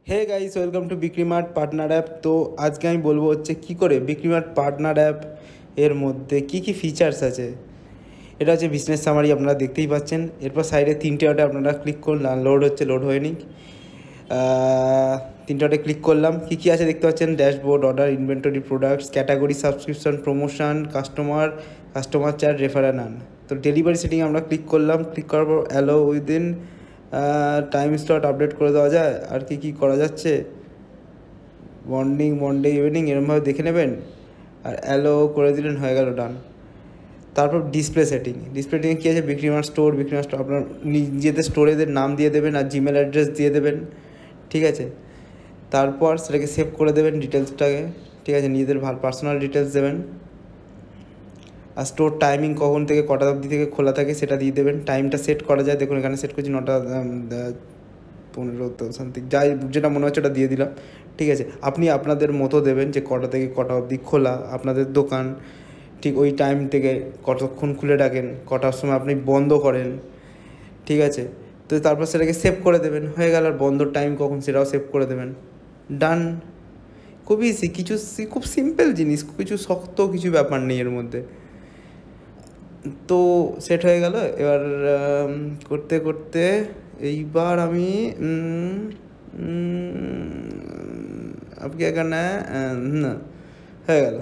Hey guys, welcome to Bikrimart partner app. তো আজকে আমি বলবো হচ্ছে কী করে বিক্রিমার্ট পার্টনার অ্যাপ এর মধ্যে কি কি ফিচার্স আছে। এটা হচ্ছে বিজনেস সামারি, আপনারা দেখতেই পাচ্ছেন। এরপর সাইডে তিনটে ওটা আপনারা ক্লিক করুন, লোড হচ্ছে, লোড হয়নি। তিনটে ওটা ক্লিক করলাম, কী কী আছে দেখতে পাচ্ছেন। Dashboard, order, inventory, products, category, subscription, promotion, customer charge, refer and earn. তো ডেলিভারি সেটিং আমরা ক্লিক করলাম, ক্লিক করার পর allow within time slot update করে দেওয়া যায়। আর কি কি করা যাচ্ছে, মর্নিং, মনডে, ইভিনিং এরমভাবে দেখে নেবেন আর অ্যালো করে দিলেন, হয়ে গেল, ডান। তারপর ডিসপ্লে সেটিংয়ে কী আছে, বিক্রিমার্ট স্টোর, আপনার নিজেদের স্টোরেদের নাম দিয়ে দেবেন আর জিমেল অ্যাড্রেস দিয়ে দেবেন, ঠিক আছে। তারপর সেটাকে সেভ করে দেবেন ডিটেলসটাকে, ঠিক আছে, নিজেদের পার্সোনাল ডিটেলস দেবেন। আর স্টোর টাইমিং কখন থেকে কটা অবধি থেকে খোলা থাকে সেটা দিয়ে দেবেন। টাইমটা সেট করা যায়, দেখুন এখানে সেট করছি 9:15 সামথিং, যাই যেটা মনে হচ্ছে ওটা দিয়ে দিলাম, ঠিক আছে। আপনি আপনাদের মতো দেবেন যে কটা থেকে কটা অবধি খোলা আপনাদের দোকান, ঠিক ওই টাইম থেকে কতক্ষণ খুলে রাখেন, কটার সময় আপনি বন্ধ করেন, ঠিক আছে। তো তারপর সেটাকে সেভ করে দেবেন, হয়ে গেল। আর বন্ধর টাইম কখন সেটাও সেভ করে দেবেন, ডান। খুবই ইজি, খুব সিম্পল জিনিস, কিছু শক্ত কিছু ব্যাপার নেই এর মধ্যে। তো সেট হয়ে গেল। এবার করতে করতে এইবার আমি আপনি এখানে না হয়ে গেল।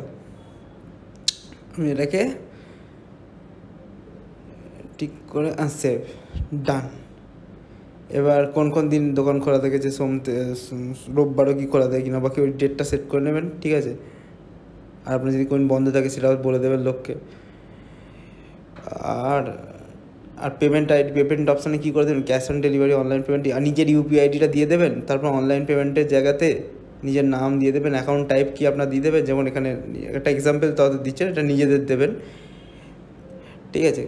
আমি এটাকে ঠিক করে সেভ, ডান। এবার কোন কোন দিন দোকান খোলা থাকে, যে রোববারও কি খোলা থাকে কিনা, বাকি ওই ডেটটা সেট করে নেবেন, ঠিক আছে। আর আপনার যদি কোন বন্ধ থাকে সেটাও বলে দেবেন লোককে। আর আর পেমেন্ট অপশানে কী করে দেবেন, cash on delivery, online payment, আর নিজের ইউপিআই আইডিটা দিয়ে দেবেন। তারপর অনলাইন পেমেন্টের জায়গাতে নিজের নাম দিয়ে দেবেন, অ্যাকাউন্ট টাইপ কি আপনার দিয়ে দেবেন, যেমন এখানে একটা এক্সাম্পল তাদের দিচ্ছেন, এটা নিজেদের দেবেন, ঠিক আছে।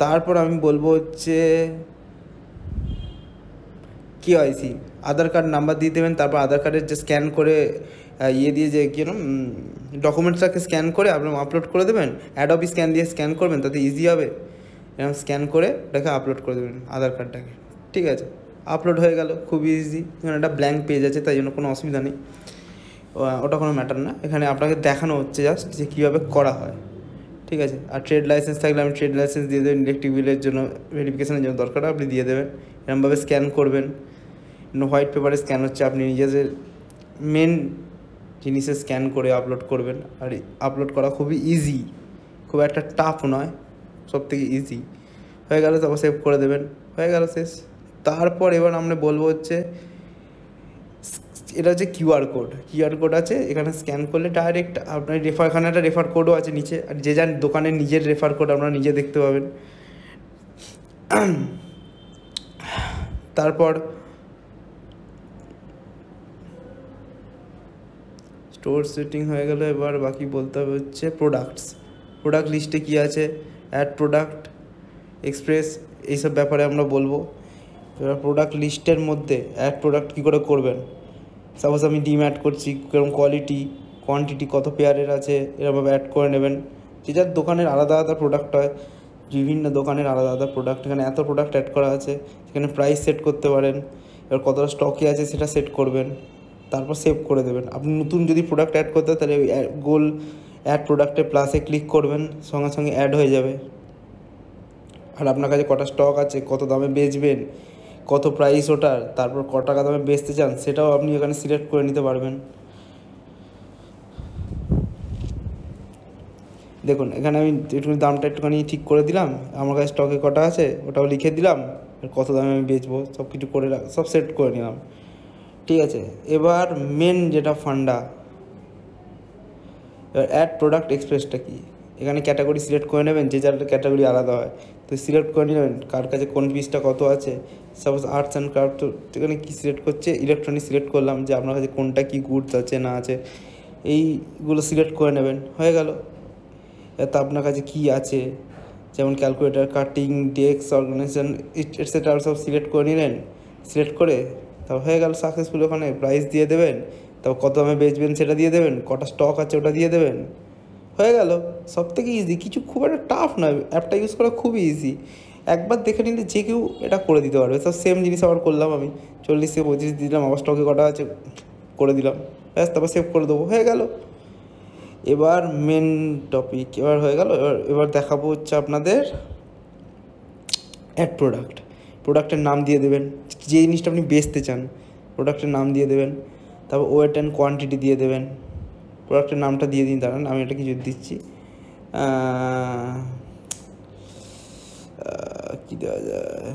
তারপর আমি বলবো হচ্ছে কেওয়াইসি, আধার কার্ড নাম্বার দিয়ে দেবেন। তারপর আধার কার্ডের যে স্ক্যান করে দিয়ে যে কী ডকুমেন্টসটাকে স্ক্যান করে আপনার আপলোড করে দেবেন। অ্যাডোবি স্ক্যান দিয়ে স্ক্যান করবেন, তাতে ইজি হবে। এরকম স্ক্যান করে ওটাকে আপলোড করে দেবেন আধার কার্ডটাকে, ঠিক আছে। আপলোড হয়ে গেল, খুবই ইজি। এখানে একটা ব্ল্যাঙ্ক পেজ আছে, তাই জন্য কোনো অসুবিধা নেই, ওটা কোনো ম্যাটার না। এখানে আপনাকে দেখানো হচ্ছে জাস্ট যে কীভাবে করা হয়, ঠিক আছে। আর ট্রেড লাইসেন্স থাকলে আমি ট্রেড লাইসেন্স দিয়ে দেবেন, ইলেকট্রিক বিলের জন্য ভেরিফিকেশনের জন্য দরকার আপনি দিয়ে দেবেন। এরকমভাবে স্ক্যান করবেন, হোয়াইট পেপারে স্ক্যান হচ্ছে, আপনি নিজেদের মেন জিনিসে স্ক্যান করে আপলোড করবেন। আর আপলোড করা খুবই ইজি, খুব একটা টাফ নয়, সব থেকে ইজি। হয়ে গেল, তারপর সেভ করে দেবেন, হয়ে গেল, শেষ। তারপর এবার আমরা বলবো হচ্ছে এটা হচ্ছে কিউআর কোড আছে এখানে, স্ক্যান করলে ডাইরেক্ট আপনার এখানে একটা রেফার কোডও আছে নিচে, আর যে যার দোকানের নিজের রেফার কোড আপনারা নিজে দেখতে পাবেন। তারপর স্টোর সেটিং হয়ে গেল। এবার বাকি বলতে হবে হচ্ছে প্রোডাক্ট লিস্টে কী আছে, অ্যাড প্রোডাক্ট, এক্সপ্রেস, এইসব ব্যাপারে আমরা বলবো। এবার প্রোডাক্ট লিস্টের মধ্যে অ্যাড প্রোডাক্ট কী করে করবেন, সাপোজ আমি ডিম অ্যাড করছি, কীরকম কোয়ালিটি, কোয়ান্টিটি, কত পেয়ারের আছে, এরকমভাবে অ্যাড করে নেবেন। যে যার দোকানের আলাদা আলাদা প্রোডাক্ট হয়, বিভিন্ন দোকানের আলাদা আলাদা প্রোডাক্ট, এখানে এত প্রোডাক্ট অ্যাড করা আছে, সেখানে প্রাইস সেট করতে পারেন। এবার কতটা স্টকে আছে সেটা সেট করবেন, তারপর সেভ করে দেবেন। আপনি নতুন যদি প্রোডাক্ট অ্যাড করতে হয় তাহলে ওই গোল অ্যাড প্রোডাক্টে প্লাসে ক্লিক করবেন, সঙ্গে সঙ্গে অ্যাড হয়ে যাবে। আর আপনার কাছে কটা স্টক আছে, কত দামে বেচবেন, কত প্রাইস ওটার, তারপর কত টাকা দামে বেচতে চান সেটাও আপনি এখানে সিলেক্ট করে নিতে পারবেন। দেখুন এখানে আমি দামটা একটুখানি ঠিক করে দিলাম, আমার কাছে স্টকে কটা আছে ওটাও লিখে দিলাম, আর কত দামে আমি বেচবো সব কিছু করে সব সেট করে নিলাম, ঠিক আছে। এবার মেন যেটা ফান্ডা, এবার অ্যাড প্রোডাক্ট এক্সপ্রেসটা কি, এখানে ক্যাটাগরি সিলেক্ট করে নেবেন, যে যার ক্যাটাগরি আলাদা হয়, তো সিলেক্ট করে নেবেন কার কাছে কোন পিসটা কত আছে। সাপোজ আর্টস অ্যান্ড ক্রাফট, তো এখানে কী সিলেক্ট করছে, ইলেকট্রনিক সিলেক্ট করলাম, যে আপনার কাছে কোনটা কী গুডস আছে না আছে, এইগুলো সিলেক্ট করে নেবেন, হয়ে গেল। তো আপনার কাছে কী আছে, যেমন calculator, cutting, desk, organisation, etcetera সব সিলেক্ট করে নিলেন। সিলেক্ট করে তারপর হয়ে গেল সাকসেসফুল। ওখানে প্রাইস দিয়ে দেবেন, তারপর কত দামে বেচবেন সেটা দিয়ে দেবেন, কটা স্টক আছে ওটা দিয়ে দেবেন, হয়ে গেল। সব থেকে ইজি, কিছু খুব একটা টাফ নয়, অ্যাপটা ইউজ করা খুবই ইজি। একবার দেখে নিলে যে কেউ এটা করে দিতে পারবে। সব সেম জিনিস আবার করলাম আমি, 40 থেকে 35 দিলাম, আবার স্টকে কটা আছে করে দিলাম, ব্যাস, তারপর সেভ করে দেবো, হয়ে গেল। এবার মেন টপিক এবার হয়ে গেল। এবার দেখাবো হচ্ছে আপনাদের অ্যাড প্রোডাক্টের নাম দিয়ে দেবেন, যে জিনিসটা আপনি বেচতে চান প্রোডাক্টের নাম দিয়ে দেবেন, তারপর ওয়েট অ্যান্ড কোয়ান্টিটি দিয়ে দেবেন। প্রোডাক্টের নামটা দিয়ে দিন, দাঁড়ান আমি এটা কিছু দিচ্ছি, কী দেওয়া যায়,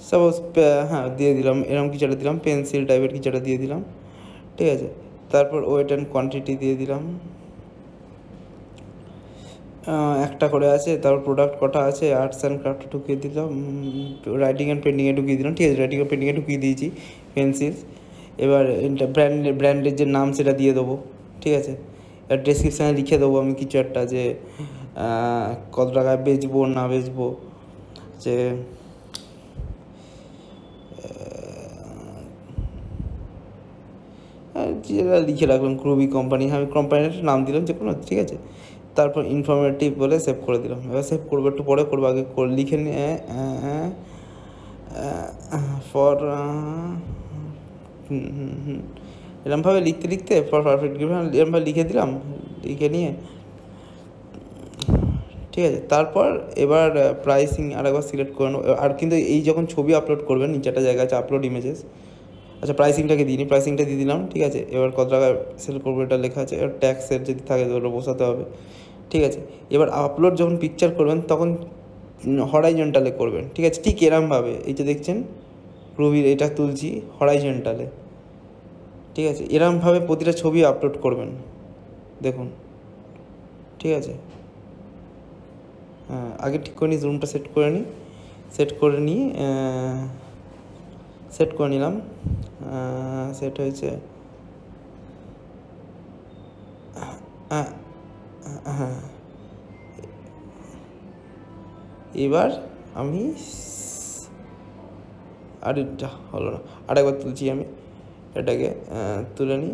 সাপোজ হ্যাঁ দিয়ে দিলাম, এরকম কিছু একটা দিলাম, পেন্সিল টাইপের কিছু একটা দিয়ে দিলাম, ঠিক আছে। তারপর ওয়েট অ্যান্ড কোয়ান্টিটি দিয়ে দিলাম, একটা করে আছে। তারপর প্রোডাক্ট কটা আছে, আর্টস অ্যান্ড ক্রাফট ঢুকিয়ে দিলাম, রাইটিং অ্যান্ড পেন্টিংয়ে ঢুকিয়ে দিলাম, ঠিক আছে, রাইটিং অ্যান্ড পেন্টিংয়ে ঢুকিয়ে দিয়েছি পেন্সিল। এবার ব্র্যান্ডের যে নাম সেটা দিয়ে দেবো, ঠিক আছে। এবার ডেসক্রিপশানে লিখে দেবো আমি কিছু একটা, যে কত টাকায় বেচবো না বেচবো, যে যেটা লিখে রাখলাম ক্রুবি কোম্পানি, আমি কোম্পানির নাম দিলাম যে কোনো, ঠিক আছে। তারপর ইনফরমেটিভ বলে সেভ করে দিলাম। এবার সেভ করবো, একটু পরে করবো, আগে লিখে নিয়ে ফর এরমভাবে লিখতে লিখতে ফর পারফেক্ট এরমভাবে লিখে দিলাম, লিখে নিয়ে, ঠিক আছে। তারপর এবার প্রাইসিং আরেকবার সিলেক্ট করে নেবো। আর কিন্তু এই যখন ছবি আপলোড করবেন, নিচে একটা জায়গা আছে আপলোড ইমেজেস, আচ্ছা প্রাইসিংটাকে দিইনি, প্রাইসিংটা দিয়ে দিলাম, ঠিক আছে। এবার কত টাকা সেল করবো এটা লেখা আছে, এবার ট্যাক্সের যদি থাকে ওটা বসাতে হবে, ঠিক আছে। এবার আপলোড যখন পিকচার করবেন তখন হরাইজন্টালে করবেন, ঠিক আছে, ঠিক এরমভাবে, এই যে দেখছেন রবির এটা তুলছি হরাইজন্টালে, ঠিক আছে। এরমভাবে প্রতিটা ছবি আপলোড করবেন, দেখুন, ঠিক আছে। হ্যাঁ, আগে ঠিক করে নিই, জুমটা সেট করে নিই, সেট করে নিলাম, সেট হয়েছে, হ্যাঁ। এবার আমি আর এটা হলো না, আরেকবার তুলছি আমি এটাকে, তুলে নিই,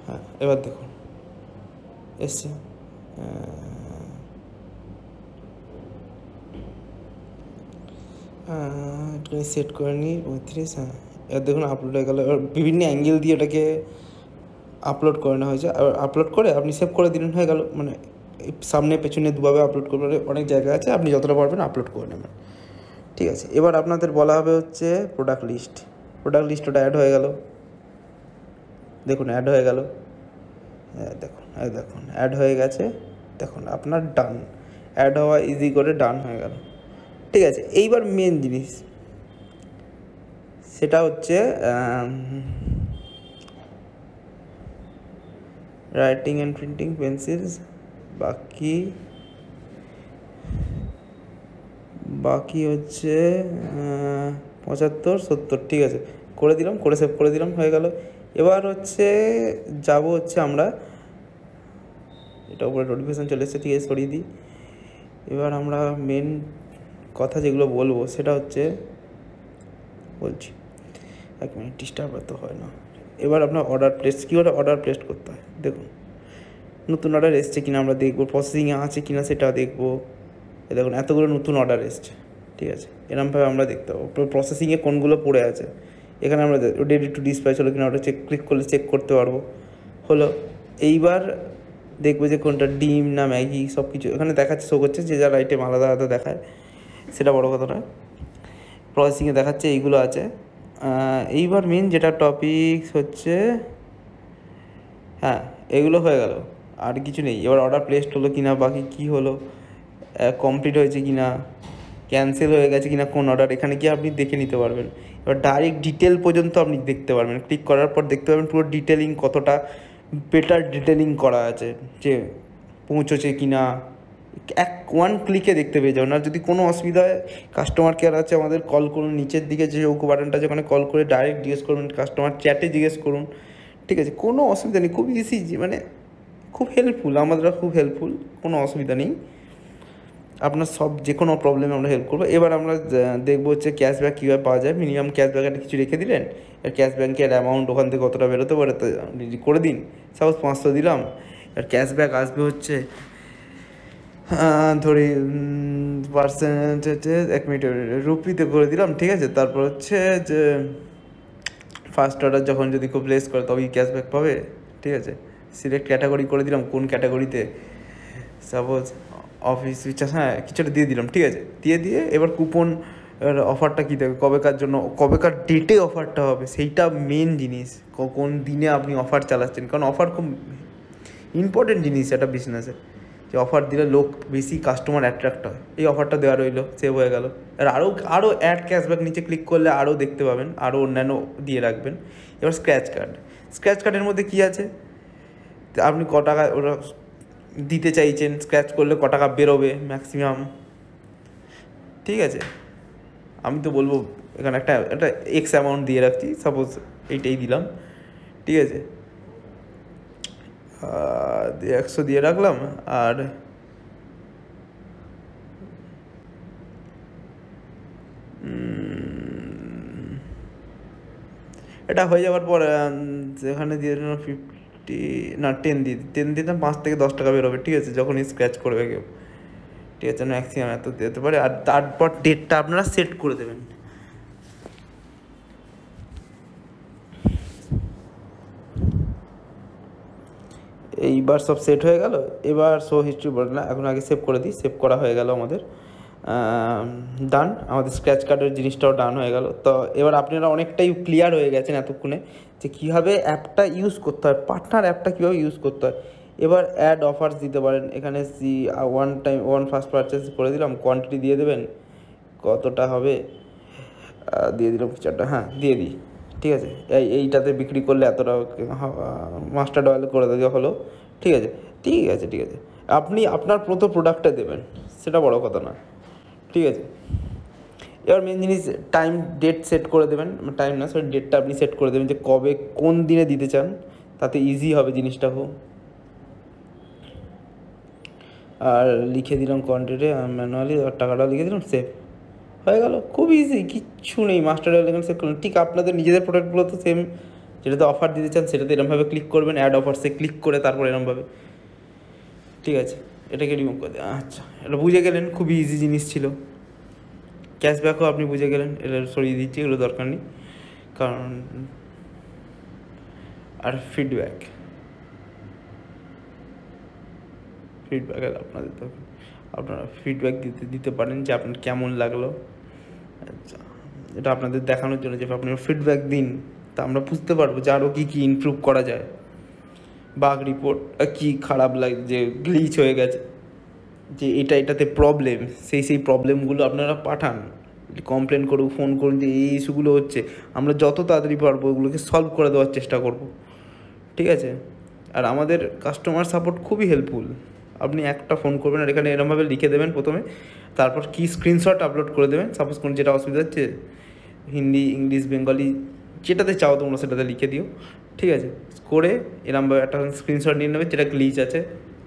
হ্যাঁ এবার দেখুন এসছে, এটাকে সেট করে নিই 35, হ্যাঁ এবার দেখুন আপলোড হয়ে গেল। এবার বিভিন্ন অ্যাঙ্গেল দিয়ে এটাকে আপলোড করে নেওয়া হয়েছে, আর আপলোড করে আপনি সেভ করে দিলেন, হয়ে গেল। মানে সামনে পেছনে দুভাবে আপলোড করবেন, অনেক জায়গা আছে, আপনি যতটা পারবেন আপলোড করে নেবেন, ঠিক আছে। এবার আপনাদের বলা হবে হচ্ছে প্রোডাক্ট লিস্ট ওটা অ্যাড হয়ে গেল, দেখুন অ্যাড হয়ে গেল, দেখুন অ্যাড হয়ে গেছে, দেখুন আপনার ডান, অ্যাড হওয়া ইজি করে ডান হয়ে গেল, ঠিক আছে। এইবার মেন জিনিস সেটা হচ্ছে রাইটিং অ্যান্ড প্রিন্টিং পেন্সিলস, বাকি হচ্ছে 75, 70, ঠিক আছে, করে দিলাম, করে সেভ করে দিলাম, হয়ে গেল। এবার হচ্ছে যাব হচ্ছে আমরা, এটা উপরে নোটিফিকেশান চলে এসেছে, ঠিক আছে, সরিয়ে দিই। এবার আমরা মেন কথা যেগুলো বলবো সেটা হচ্ছে, বলছি, এক মিনিট, ডিস্টার্ব তো হয় না। এবার আপনার কীভাবে অর্ডার প্লেস করতে হয়, দেখুন নতুন অর্ডার এসছে কিনা আমরা দেখবো, প্রসেসিংয়ে আছে কিনা সেটা দেখবো। দেখুন এতগুলো নতুন অর্ডার এসছে, ঠিক আছে, এরমভাবে আমরা দেখতে পাবো প্রসেসিংয়ে কোনগুলো পড়ে আছে। এখানে আমরা রেডি টু ডিসপ্যাচ হলো কিনা ওটা ক্লিক করলে চেক করতে পারবো, হলো। এইবার দেখবো যে কোনটা ডিম না ম্যাগি, সব কিছু এখানে দেখাচ্ছে, শো করছে, যে যার আইটেম আলাদা আলাদা দেখায়, সেটা বড় কথা নয়। প্রসেসিংয়ে দেখাচ্ছে এইগুলো আছে। এইবার মেন যেটা টপিক হচ্ছে, হ্যাঁ এগুলো হয়ে গেল, আর কিছু নেই। এবার অর্ডার প্লেসড হলো কিনা, বাকি কী হলো, কমপ্লিট হয়েছে কিনা, ক্যান্সেল হয়ে গেছে কিনা কোন অর্ডার, এখানে গিয়ে আপনি দেখে নিতে পারবেন। এবার ডাইরেক্ট ডিটেল পর্যন্ত আপনি দেখতে পারবেন, ক্লিক করার পর দেখতে পারবেন পুরো ডিটেলিং, কতটা বেটার ডিটেলিং করা আছে, যে পৌঁছেছে কিনা, ওয়ান ক্লিকে দেখতে পেয়ে যাবেন। আর যদি কোনো অসুবিধা হয়, কাস্টমার কেয়ার আছে আমাদের, কল করুন, নিচের দিকে যে চৌকো বাটনটা আছে ওখানে কল করে ডাইরেক্ট জিজ্ঞেস করুন, কাস্টমার চ্যাটে জিজ্ঞেস করুন, ঠিক আছে, কোনো অসুবিধা নেই, খুব ইজি, মানে খুব হেল্পফুল, আমাদেরও খুব হেল্পফুল, কোনো অসুবিধা নেই, আপনার সব যে কোনো প্রবলেমে আমরা হেল্প করবো। এবার আমরা দেখবো হচ্ছে ক্যাশব্যাক কীভাবে পাওয়া যায়। মিনিমাম ক্যাশব্যাক একটা কিছু রেখে দিলেন, আর ক্যাশব্যাকের অ্যামাউন্ট ওখান থেকে কতটা বেরোতে পারে তা করে দিন, সাপোজ 500 দিলাম। আর ক্যাশব্যাক আসবে হচ্ছে ধরি পার্সেন্টেজে 1 মিনিট রুপিতে করে দিলাম, ঠিক আছে। তারপর হচ্ছে যে ফার্স্ট অর্ডার যখন যদি কেউ প্লেস করে তবেই ক্যাশব্যাক পাবে, ঠিক আছে। সিলেক্ট ক্যাটাগরি করে দিলাম, কোন ক্যাটাগরিতে, সাপোজ অফিস রিচার্জ, হ্যাঁ কিছুটা দিয়ে দিলাম, ঠিক আছে। দিয়ে এবার কুপন অফারটা কী দেবে, কবেকার জন্য, কবেকার ডেটে অফারটা হবে, সেইটা মেন জিনিস, কোন দিনে আপনি অফার চালাচ্ছেন। কারণ অফার খুব ইম্পর্টেন্ট জিনিস একটা বিজনেসে, যে অফার দিলে লোক বেশি কাস্টমার অ্যাট্রাক্ট হয়। এই অফারটা দেওয়া রইলো, সেভ হয়ে গেল। আর আরও অ্যাড ক্যাশব্যাক নিচে ক্লিক করলে আরও দেখতে পাবেন, আরও অন্যান্য দিয়ে রাখবেন। এবার স্ক্র্যাচ কার্ডের মধ্যে কী আছে, আপনি ক টাকা ওরা দিতে চাইছেন, স্ক্র্যাচ করলে ক টাকা বেরোবে ম্যাক্সিমাম, ঠিক আছে। আমি তো বলবো এখানে একটা এক্স অ্যামাউন্ট দিয়ে রাখছি, সাপোজ এইটাই দিলাম, ঠিক আছে। 100 দিয়ে রাখলাম। আর এটা হয়ে যাওয়ার পর এখানে দিয়ে দিলাম 50 না 10 দিতাম, 5 থেকে 10 টাকা বেরোবে, ঠিক আছে, যখনই স্ক্র্যাচ করবে কেউ, ঠিক আছে। ম্যাক্সিমাম এত দিতে পারে। আর তারপর ডেটটা আপনারা সেট করে দেবেন। এইবার সব সেট হয়ে গেল। এবার শো হিস্ট্রি বলে না, এখন আগে সেভ করে দিই। সেভ করা হয়ে গেল আমাদের, ডান। আমাদের স্ক্র্যাচ কার্ডের জিনিসটাও ডান হয়ে গেল। তো এবার আপনারা অনেকটাই ক্লিয়ার হয়ে গেছেন এতক্ষণে যে কীভাবে অ্যাপটা ইউজ করতে হয়, পার্টনার অ্যাপটা কীভাবে ইউজ করতে হয়। এবার অ্যাড অফার্স দিতে পারেন। এখানে ওয়ান ফার্স্ট পারচেস করে দিলাম, কোয়ান্টিটি দিয়ে দেবেন, কতটা হবে দিয়ে দিলাম, কিছুটা, হ্যাঁ দিয়ে দিই, ঠিক আছে। এইটাতে বিক্রি করলে এতটা মাস্টার্ড অয়েল করে দেওয়া হলো, ঠিক আছে। আপনি আপনার প্রোডাক্টটা দেবেন, সেটা বড় কথা না, ঠিক আছে। এবার মেন জিনিস টাইম ডেট সেট করে দেবেন, টাইম না সরি ডেটটা আপনি সেট করে দেবেন যে কবে কোন দিনে দিতে চান, তাতে ইজি হবে জিনিসটা খুব। আর লিখে দিলাম কোয়ান্টিটি ম্যানুয়ালি, আর টাকাটা লিখে দিলাম, সেভ হয়ে গেল। খুব ইজি, কিচ্ছু নেই। মাস্টার এলেভেন সেভ করলেন, ঠিক আপনাদের নিজেদের প্রোডাক্টগুলো তো সেম, যেটাতে অফার দিতে চান সেটাতে এরমভাবে ক্লিক করবেন, অ্যাড অফারসে ক্লিক করে তারপর এরমভাবে, ঠিক আছে। এটাকে রিমুভ করে দেন। আচ্ছা, এটা বুঝে গেলেন, খুবই ইজি জিনিস ছিল। ক্যাশব্যাকও আপনি বুঝে গেলেন, এটা সরিয়ে দিচ্ছি, এগুলো দরকার নেই কারণ। আর ফিডব্যাক আপনাদের তখন আপনারা ফিডব্যাক দিতে পারেন যে আপনার কেমন লাগলো। আচ্ছা, এটা আপনাদের দেখানোর জন্য যে আপনারা ফিডব্যাক দিন, তা আমরা বুঝতে পারবো যে আরও কী ইমপ্রুভ করা যায়। বাগ রিপোর্ট কী খারাপ লাগে, যে গ্লিচ হয়ে গেছে, যে এটাতে প্রবলেম, সেই প্রবলেমগুলো আপনারা পাঠান, কমপ্লেন করুন, ফোন করুন যে এই ইস্যুগুলো হচ্ছে, আমরা যত তাড়াতাড়ি পারবো ওগুলোকে সলভ করে দেওয়ার চেষ্টা করব, ঠিক আছে। আর আমাদের কাস্টমার সাপোর্ট খুবই হেল্পফুল। আপনি একটা ফোন করবেন আর এখানে এরমভাবে লিখে দেবেন প্রথমে, তারপর কি স্ক্রিনশট আপলোড করে দেবেন। সাপোজ কোন যেটা অসুবিধা হচ্ছে, হিন্দি, ইংলিশ, বেঙ্গলি, যেটাতে চাও তোমরা সেটাতে লিখে দিও, ঠিক আছে। করে এরমভাবে একটা স্ক্রিনশট নিয়ে নেবে, যেটা গ্লিচ আছে,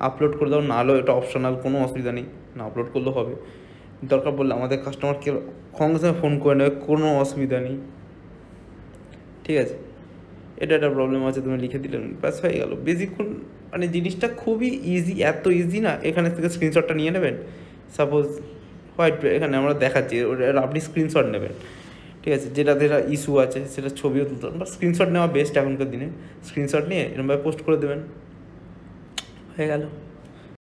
আপলোড করে দাও। না হলেও এটা অপশনাল, কোনো অসুবিধা নেই, না আপলোড করলেও হবে। দরকার পড়লে আমাদের কাস্টমারকে সঙ্গে সঙ্গে ফোন করে নেবে, কোনো অসুবিধা নেই, ঠিক আছে। এটা একটা প্রবলেম আছে, তুমি লিখে দিলেন, ব্যাস হয়ে গেল। বেশিক্ষণ মানে জিনিসটা খুবই ইজি, এত ইজি না। এখানে থেকে স্ক্রিনশটটা নিয়ে নেবেন, সাপোজ হোয়াইট এখানে আমরা দেখাচ্ছি, ওটা আপনি স্ক্রিনশট নেবেন, ঠিক আছে। যেটাতে ইস্যু আছে সেটা ছবিও তুলতে পারেন, বা স্ক্রিনশট নেওয়া বেস্ট এখনকার দিনে। স্ক্রিনশট নিয়ে এরকমভাবে পোস্ট করে দেবেন, হয়ে গেল।